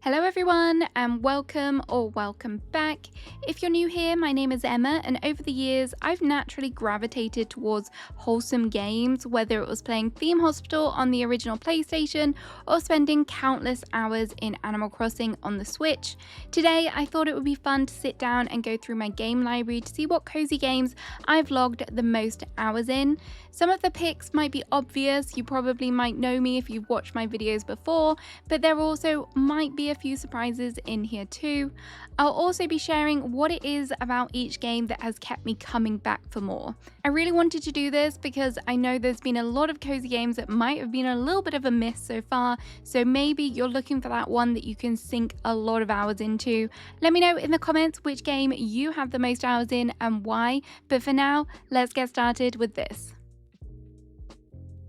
Hello everyone and welcome back. If you're new here, my name is Emma and over the years I've naturally gravitated towards wholesome games, whether it was playing Theme Hospital on the original PlayStation or spending countless hours in Animal Crossing on the Switch. Today I thought it would be fun to sit down and go through my game library to see what cozy games I've logged the most hours in. Some of the picks might be obvious, you probably might know me if you've watched my videos before, but there also might be a few surprises in here too. I'll also be sharing what it is about each game that has kept me coming back for more. I really wanted to do this because I know there's been a lot of cozy games that might have been a little bit of a miss so far, so maybe you're looking for that one that you can sink a lot of hours into. Let me know in the comments which game you have the most hours in and why, but for now, let's get started with this.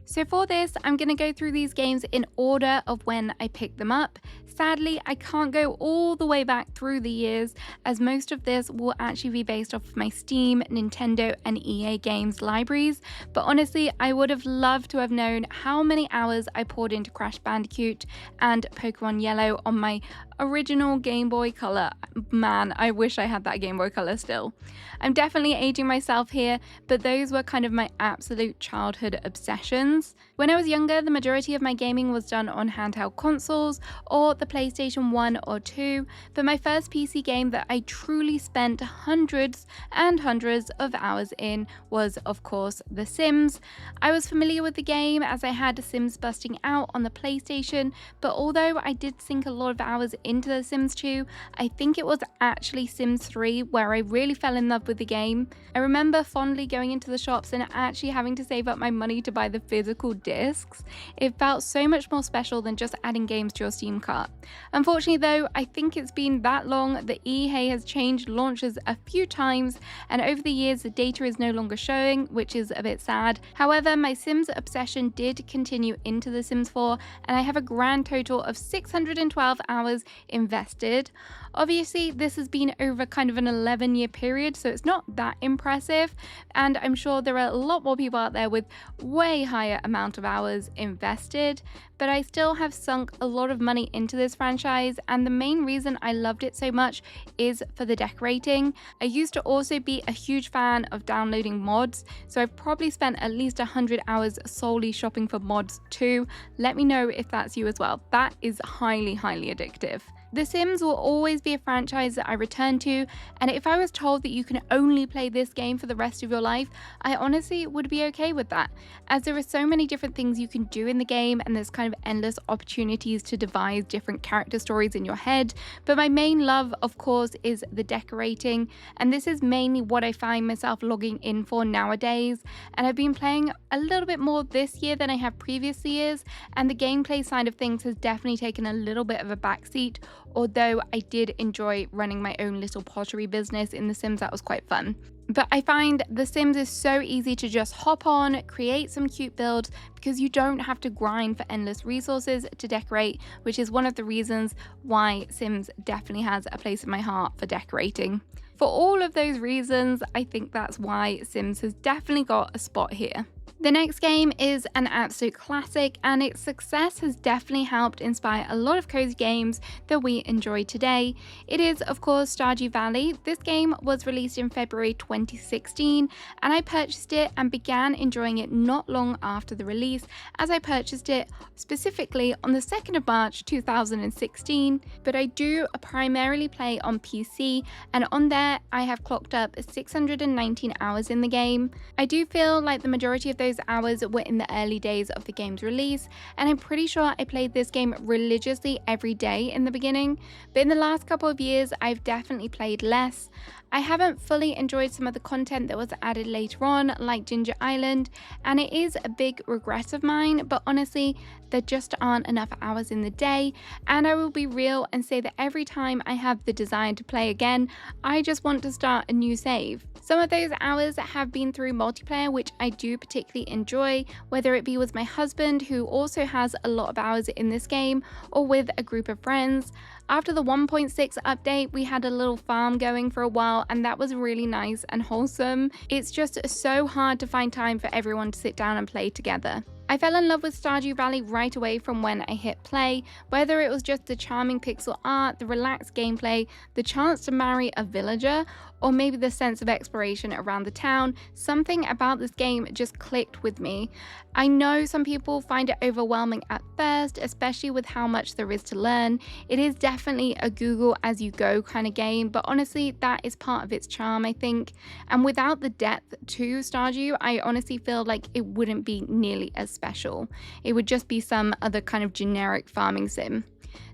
So for this, I'm going to go through these games in order of when I picked them up. Sadly, I can't go all the way back through the years, as most of this will actually be based off of my Steam, Nintendo and EA games libraries, but honestly, I would have loved to have known how many hours I poured into Crash Bandicoot and Pokemon Yellow on my original Game Boy Color. Man, I wish I had that Game Boy Color still. I'm definitely aging myself here, but those were kind of my absolute childhood obsessions. When I was younger, the majority of my gaming was done on handheld consoles or the PlayStation 1 or 2, but my first PC game that I truly spent hundreds and hundreds of hours in was, of course, The Sims. I was familiar with the game as I had Sims Busting Out on the PlayStation, but although I did sink a lot of hours into The Sims 2, I think it was actually Sims 3 where I really fell in love with the game. I remember fondly going into the shops and actually having to save up my money to buy the physical discs. It felt so much more special than just adding games to your Steam cart. Unfortunately though, I think it's been that long that EA has changed launchers a few times, and over the years the data is no longer showing, which is a bit sad. However, my Sims obsession did continue into The Sims 4, and I have a grand total of 612 hours invested. Obviously, this has been over kind of an 11-year period, so it's not that impressive, and I'm sure there are a lot more people out there with way higher amount of hours invested, but I still have sunk a lot of money into this franchise, and the main reason I loved it so much is for the decorating. I used to also be a huge fan of downloading mods, so I've probably spent at least 100 hours solely shopping for mods too. Let me know if that's you as well. That is highly addictive. The Sims will always be a franchise that I return to, and if I was told that you can only play this game for the rest of your life, I honestly would be okay with that, as there are so many different things you can do in the game and there's kind of endless opportunities to devise different character stories in your head. But my main love, of course, is the decorating, and this is mainly what I find myself logging in for nowadays, and I've been playing a little bit more this year than I have previous years, and the gameplay side of things has definitely taken a little bit of a backseat. Although I did enjoy running my own little pottery business in The Sims, that was quite fun. But I find The Sims is so easy to just hop on, create some cute builds, because you don't have to grind for endless resources to decorate, which is one of the reasons why Sims definitely has a place in my heart for decorating. For all of those reasons, I think that's why Sims has definitely got a spot here. The next game is an absolute classic, and its success has definitely helped inspire a lot of cozy games that we enjoy today. It is, of course, Stardew Valley. This game was released in February 2016, and I purchased it and began enjoying it not long after the release, as I purchased it specifically on the 2nd of March 2016. But I do primarily play on PC, and on there I have clocked up 619 hours in the game. I do feel like the majority of those hours were in the early days of the game's release, and I'm pretty sure I played this game religiously every day in the beginning, but in the last couple of years I've definitely played less. I haven't fully enjoyed some of the content that was added later on, like Ginger Island, and it is a big regret of mine, but honestly, there just aren't enough hours in the day, and I will be real and say that every time I have the desire to play again, I just want to start a new save. Some of those hours have been through multiplayer, which I do particularly enjoy, whether it be with my husband, who also has a lot of hours in this game, or with a group of friends. After the 1.6 update, we had a little farm going for a while, and that was really nice and wholesome. It's just so hard to find time for everyone to sit down and play together. I fell in love with Stardew Valley right away from when I hit play, whether it was just the charming pixel art, the relaxed gameplay, the chance to marry a villager, or maybe the sense of exploration around the town. Something about this game just clicked with me. I know some people find it overwhelming at first, especially with how much there is to learn. It is definitely a Google as you go kind of game, but honestly, that is part of its charm, I think. And without the depth to Stardew, I honestly feel like it wouldn't be nearly as special. It would just be some other kind of generic farming sim.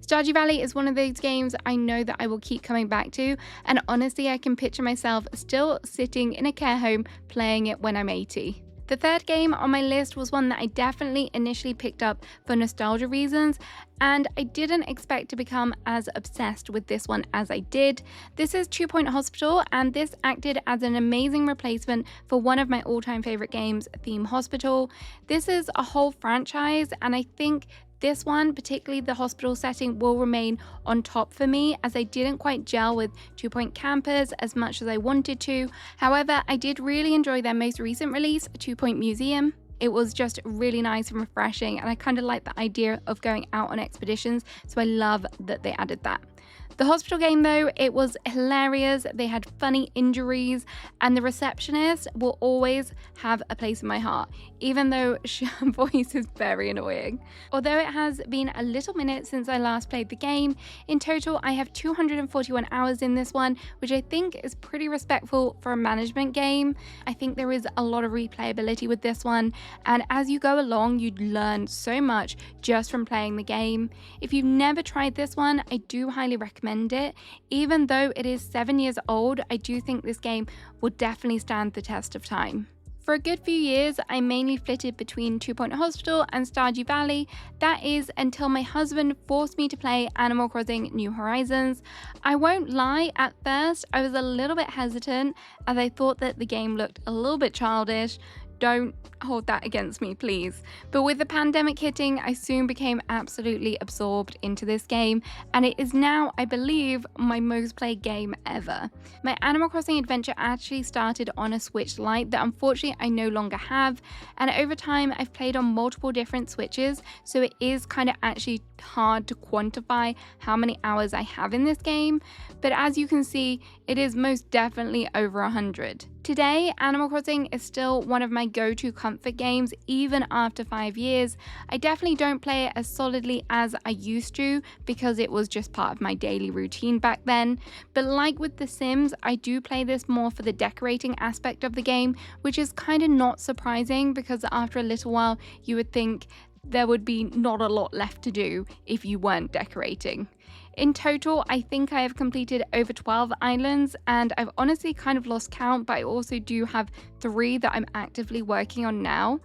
Stardew Valley is one of those games I know that I will keep coming back to, and honestly I can picture myself still sitting in a care home playing it when I'm 80. The third game on my list was one that I definitely initially picked up for nostalgia reasons, and I didn't expect to become as obsessed with this one as I did. This is Twooint Hospital, and this acted as an amazing replacement for one of my all-time favorite games, Theme Hospital. This is a whole franchise, and I think this one, particularly the hospital setting, will remain on top for me, as I didn't quite gel with Twooint Campers as much as I wanted to. However, I did really enjoy their most recent release, Twooint Museum. It was just really nice and refreshing, and I kind of like the idea of going out on expeditions, so I love that they added that. The hospital game though, it was hilarious. They had funny injuries, and the receptionist will always have a place in my heart, even though her voice is very annoying. Although it has been a little minute since I last played the game, in total I have 241 hours in this one, which I think is pretty respectful for a management game. I think there is a lot of replayability with this one, and as you go along you'd learn so much just from playing the game. If you've never tried this one, I do highly recommend it. Even though it is 7 years old, I do think this game will definitely stand the test of time. For a good few years, I mainly flitted between Twooint Hospital and Stardew Valley. That is until my husband forced me to play Animal Crossing New Horizons. I won't lie, at first I was a little bit hesitant as I thought that the game looked a little bit childish. Don't hold that against me, please. But with the pandemic hitting, I soon became absolutely absorbed into this game, and it is now, I believe, my most played game ever. My Animal Crossing adventure actually started on a Switch Lite that unfortunately I no longer have, and over time I've played on multiple different Switches, so it is kind of actually hard to quantify how many hours I have in this game, but as you can see, it is most definitely over 100. Today, Animal Crossing is still one of my go-to comfort games even after 5 years. I definitely don't play it as solidly as I used to because it was just part of my daily routine back then. But like with The Sims, I do play this more for the decorating aspect of the game, which is kind of not surprising because after a little while you would think there would be not a lot left to do if you weren't decorating. In total, I think I have completed over 12 islands, and I've honestly kind of lost count, but I also do have 3 that I'm actively working on now.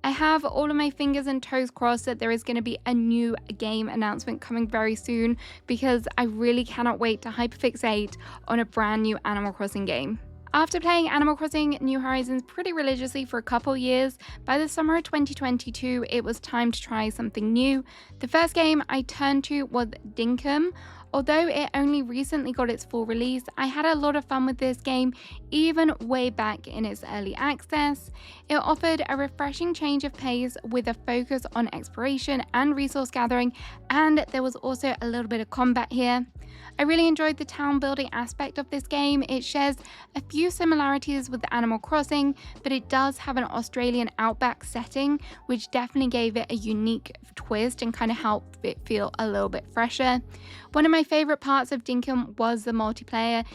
I have all of my fingers and toes crossed that there is going to be a new game announcement coming very soon, because I really cannot wait to hyperfixate on a brand new Animal Crossing game. After playing Animal Crossing New Horizons pretty religiously for a couple years, by the summer of 2022 it was time to try something new. The first game I turned to was Dinkham. Although it only recently got its full release, I had a lot of fun with this game, even way back in its early access. It offered a refreshing change of pace with a focus on exploration and resource gathering, and there was also a little bit of combat here. I really enjoyed the town building aspect of this game. It shares a few similarities with Animal Crossing, but it does have an Australian outback setting, which definitely gave it a unique twist and kind of helped it feel a little bit fresher. One of my favorite parts of Dinkham was the multiplayer.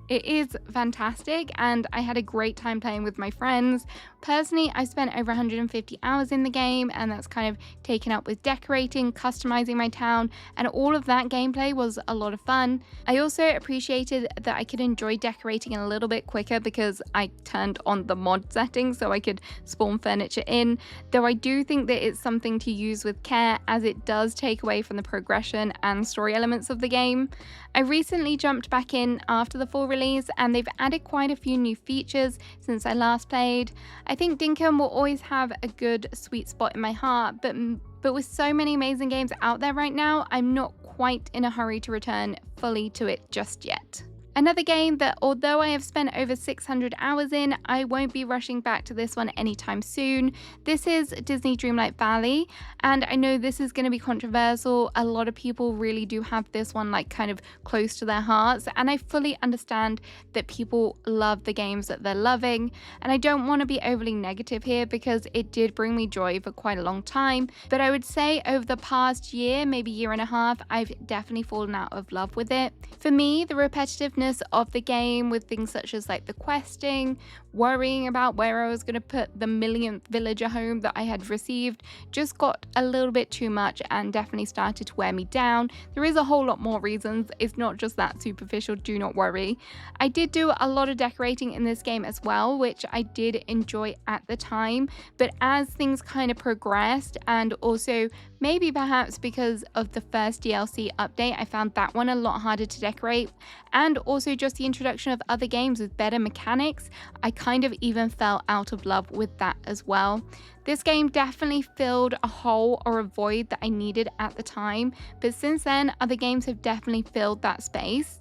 It is fantastic, and I had a great time playing with my friends. Personally, I spent over 150 hours in the game, and that's kind of taken up with decorating, customizing my town, and all of that gameplay was a lot of fun. I also appreciated that I could enjoy decorating a little bit quicker because I turned on the mod setting so I could spawn furniture in, though I do think that it's something to use with care as it does take away from the progression and story elements of the game. I recently jumped back in after the full release, and they've added quite a few new features since I last played. I think Dinkham will always have a good sweet spot in my heart, but with so many amazing games out there right now, I'm not quite in a hurry to return fully to it just yet. Another game that, although I have spent over 600 hours in, I won't be rushing back to this one anytime soon. This is Disney Dreamlight Valley, and I know this is going to be controversial. A lot of people really do have this one like kind of close to their hearts, and I fully understand that people love the games that they're loving, and I don't want to be overly negative here because it did bring me joy for quite a long time. But I would say over the past year, maybe year and a half, I've definitely fallen out of love with it. For me, the repetitiveness of the game with things such as like the questing, worrying about where I was going to put the millionth villager home that I had received, just got a little bit too much and definitely started to wear me down. There is a whole lot more reasons. It's not just that superficial, do not worry. I did do a lot of decorating in this game as well, which I did enjoy at the time, but as things kind of progressed, and also maybe perhaps because of the first DLC update, I found that one a lot harder to decorate, and also just the introduction of other games with better mechanics, I kind of even fell out of love with that as well. This game definitely filled a hole or a void that I needed at the time, but since then, other games have definitely filled that space.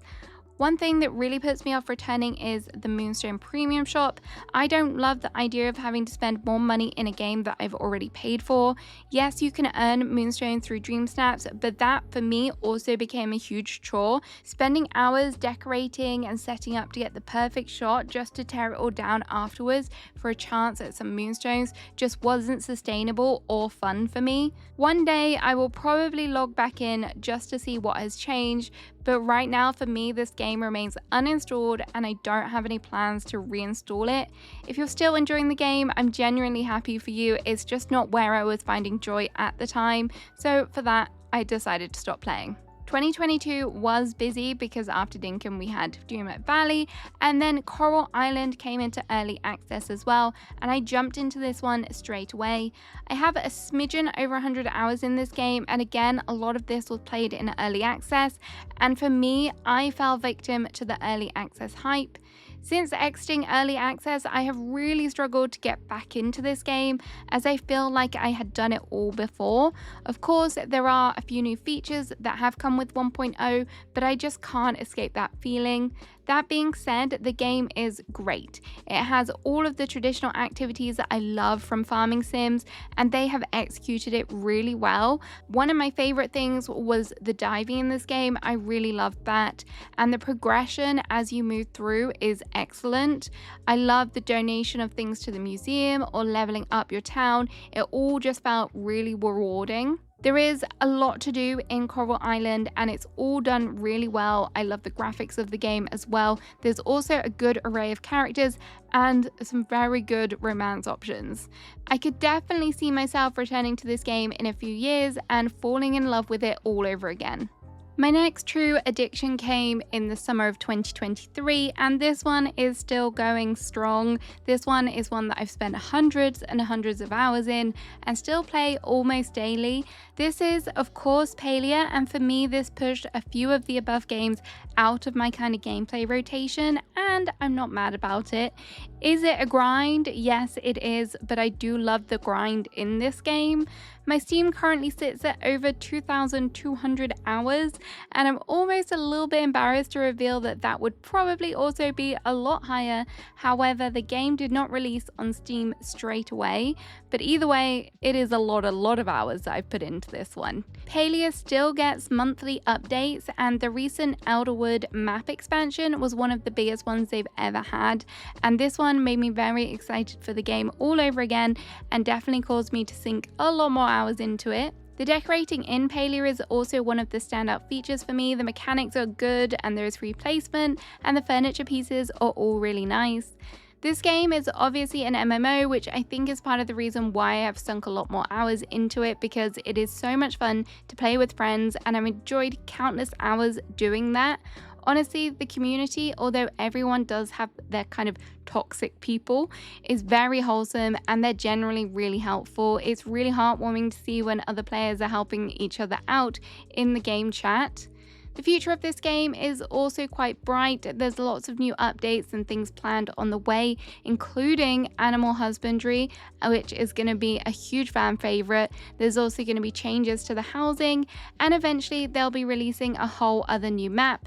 One thing that really puts me off returning is the Moonstone Premium Shop. I don't love the idea of having to spend more money in a game that I've already paid for. Yes, you can earn Moonstone through Dream Snaps, but that for me also became a huge chore. Spending hours decorating and setting up to get the perfect shot just to tear it all down afterwards for a chance at some Moonstones just wasn't sustainable or fun for me. One day I will probably log back in just to see what has changed, but right now for me this game remains uninstalled and I don't have any plans to reinstall it. If you're still enjoying the game, I'm genuinely happy for you. It's just not where I was finding joy at the time, so for that I decided to stop playing. 2022 was busy because after Dinkham we had Dreamlight Valley, and then Coral Island came into early access as well, and I jumped into this one straight away. I have a smidgen over 100 hours in this game, and again a lot of this was played in early access, and for me I fell victim to the early access hype. Since exiting early access, I have really struggled to get back into this game as I feel like I had done it all before. Of course, there are a few new features that have come with 1.0, but I just can't escape that feeling. That being said, the game is great. It has all of the traditional activities that I love from farming sims, and they have executed it really well. One of my favorite things was the diving in this game. I really loved that, and the progression as you move through is excellent. I love the donation of things to the museum or leveling up your town. It all just felt really rewarding. There is a lot to do in Coral Island and it's all done really well. I love the graphics of the game as well. There's also a good array of characters and some very good romance options. I could definitely see myself returning to this game in a few years and falling in love with it all over again. My next true addiction came in the summer of 2023, and this one is still going strong. This one is one that I've spent hundreds and hundreds of hours in and still play almost daily. This is, of course, Paleia, and for me, this pushed a few of the above games out of my kind of gameplay rotation, and I'm not mad about it. Is it a grind? Yes, it is, but I do love the grind in this game. My Steam currently sits at over 2,200 hours, and I'm almost a little bit embarrassed to reveal that that would probably also be a lot higher. However, the game did not release on Steam straight away, but either way, it is a lot of hours that I've put into this one. Paleia still gets monthly updates, and the recent Elderwood map expansion was one of the biggest ones they've ever had, and this one made me very excited for the game all over again and definitely caused me to sink a lot more hours into it. The decorating in Paleia is also one of the standout features for me. The mechanics are good and there is free placement, and the furniture pieces are all really nice. This game is obviously an MMO, which I think is part of the reason why I have sunk a lot more hours into it, because it is so much fun to play with friends and I've enjoyed countless hours doing that. Honestly, the community, although everyone does have their kind of toxic people, is very wholesome and they're generally really helpful. It's really heartwarming to see when other players are helping each other out in the game chat. The future of this game is also quite bright. There's lots of new updates and things planned on the way, including animal husbandry, which is going to be a huge fan favorite. There's also going to be changes to the housing, and eventually they'll be releasing a whole other new map.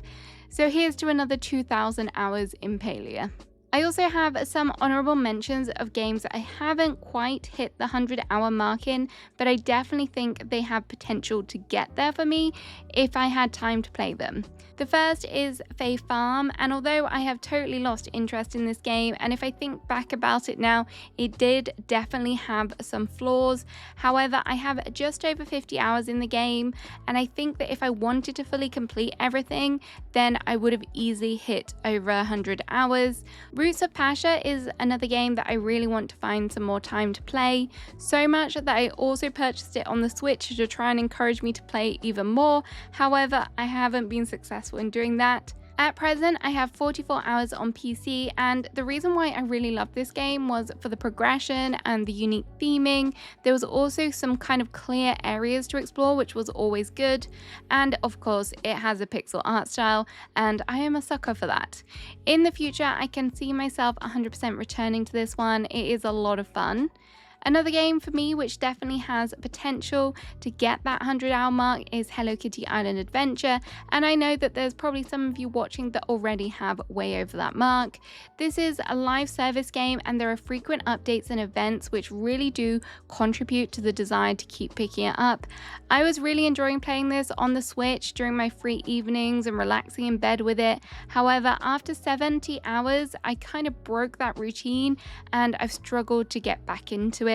So here's to another 2,000 hours in Paleia. I also have some honorable mentions of games that I haven't quite hit the 100-hour mark in, but I definitely think they have potential to get there for me if I had time to play them. The first is Fae Farm, and although I have totally lost interest in this game, and if I think back about it now, it did definitely have some flaws. However, I have just over 50 hours in the game, and I think that if I wanted to fully complete everything, then I would have easily hit over 100 hours. Roots of Pasha is another game that I really want to find some more time to play, so much that I also purchased it on the Switch to try and encourage me to play even more. However, I haven't been successful in doing that. At present, I have 44 hours on PC, and the reason why I really loved this game was for the progression and the unique theming. There was also some kind of clear areas to explore, which was always good, and of course it has a pixel art style, and I am a sucker for that. In the future, I can see myself 100% returning to this one. It is a lot of fun. Another game for me which definitely has potential to get that 100-hour mark is Hello Kitty Island Adventure, and I know that there's probably some of you watching that already have way over that mark. This is a live service game, and there are frequent updates and events which really do contribute to the desire to keep picking it up. I was really enjoying playing this on the Switch during my free evenings and relaxing in bed with it. However, after 70 hours, I kind of broke that routine and I've struggled to get back into it.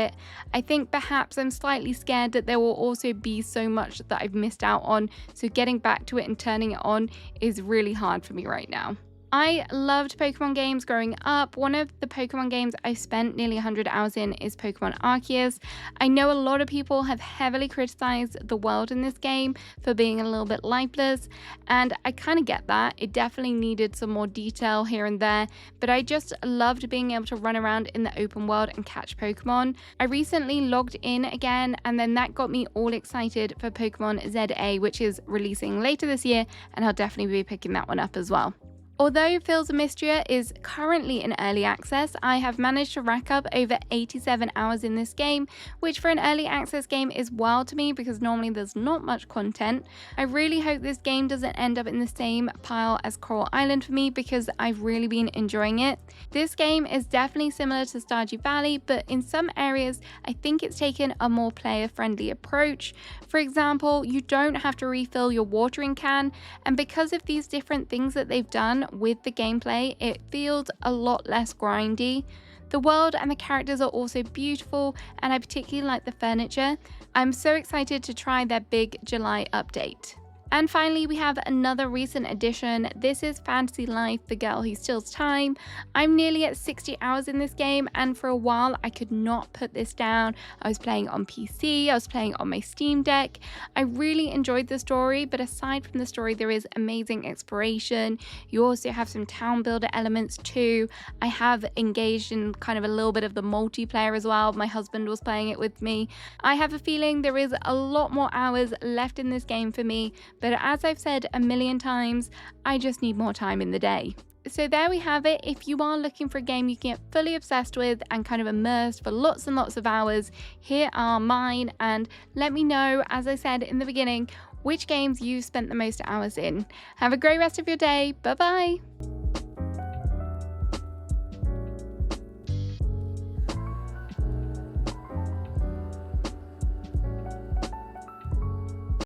I think perhaps I'm slightly scared that there will also be so much that I've missed out on, so getting back to it and turning it on is really hard for me right now. I loved Pokemon games growing up. One of the Pokemon games I've spent nearly 100 hours in is Pokemon Arceus. I know a lot of people have heavily criticized the world in this game for being a little bit lifeless, and I kind of get that. It definitely needed some more detail here and there, but I just loved being able to run around in the open world and catch Pokemon. I recently logged in again, and then that got me all excited for Pokemon ZA, which is releasing later this year, and I'll definitely be picking that one up as well. Although Fields of Mistria is currently in early access, I have managed to rack up over 87 hours in this game, which for an early access game is wild to me because normally there's not much content. I really hope this game doesn't end up in the same pile as Coral Island for me because I've really been enjoying it. This game is definitely similar to Stardew Valley, but in some areas I think it's taken a more player-friendly approach. For example, you don't have to refill your watering can, and because of these different things that they've done with the gameplay, it feels a lot less grindy. The world and the characters are also beautiful, and I particularly like the furniture. I'm so excited to try their big July update. And finally, we have another recent addition. This is Fantasy Life: The Girl Who Steals Time. I'm nearly at 60 hours in this game, and for a while I could not put this down. I was playing on PC, I was playing on my Steam Deck. I really enjoyed the story, but aside from the story, there is amazing exploration. You also have some town builder elements too. I have engaged in kind of a little bit of the multiplayer as well. My husband was playing it with me. I have a feeling there is a lot more hours left in this game for me, but as I've said a million times, I just need more time in the day. So there we have it. If you are looking for a game you can get fully obsessed with and kind of immersed for lots and lots of hours, here are mine, and let me know, as I said in the beginning, which games you spent the most hours in. Have a great rest of your day. Bye bye.